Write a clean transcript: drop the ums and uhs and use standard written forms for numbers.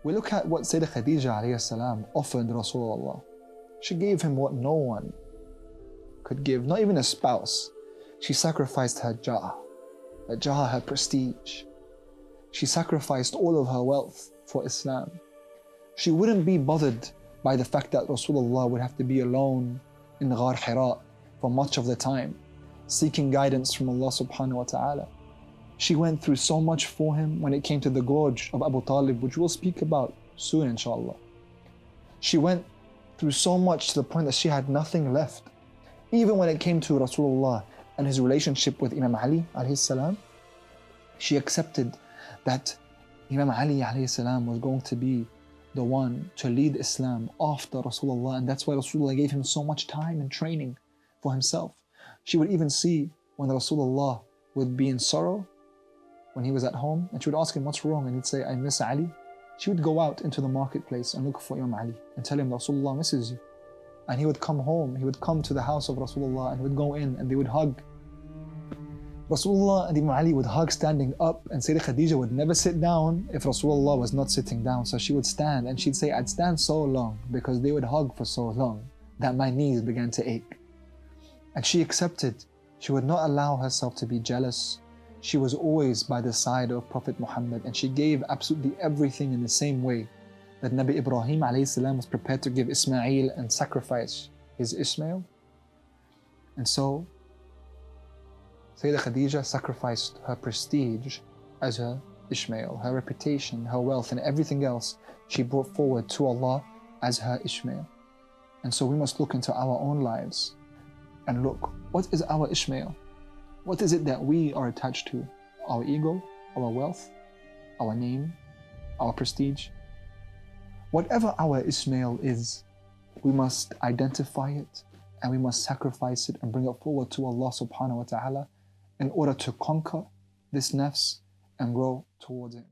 We look at what Sayeda Khadija alayhi salam offered RasoolAllah. She gave him what no one could give, not even a spouse. She sacrificed her jah, her prestige. She sacrificed all of her wealth for Islam. She wouldn't be bothered by the fact that Rasulullah would have to be alone in Ghar Hira for much of the time, seeking guidance from Allah subhanahu wa ta'ala. She went through so much for him when it came to the gorge of Abu Talib, which we'll speak about soon inshallah. She went through so much to the point that she had nothing left. Even when it came to Rasulullah and his relationship with Imam Ali alayhi salam, she accepted that Imam Ali alayhi salam was going to be the one to lead Islam after Rasulullah, and that's why Rasulullah gave him so much time and training for himself. She would even see when Rasulullah would be in sorrow, when he was at home, and she would ask him what's wrong, and he'd say, I miss Ali. She would go out into the marketplace and look for Imam Ali and tell him Rasulullah misses you. And he would come home, he would come to the house of Rasulullah and he would go in and they would hug. Rasulullah and Imam Ali would hug standing up, and Sayyidah Khadija would never sit down if Rasulullah was not sitting down. So she would stand, and she'd say, I'd stand so long because they would hug for so long that my knees began to ache. And she accepted. She would not allow herself to be jealous. She was always by the side of Prophet Muhammad, and she gave absolutely everything in the same way that Nabi Ibrahim alayhi salam was prepared to give Ismail and sacrifice his Ismail. And so Sayyidah Khadija sacrificed her prestige as her Ishmael, her reputation, her wealth, and everything else she brought forward to Allah as her Ishmael. And so we must look into our own lives and look, what is our Ishmael? What is it that we are attached to? Our ego, our wealth, our name, our prestige? Whatever our Ishmael is, we must identify it and we must sacrifice it and bring it forward to Allah subhanahu wa ta'ala in order to conquer this nafs and grow towards it.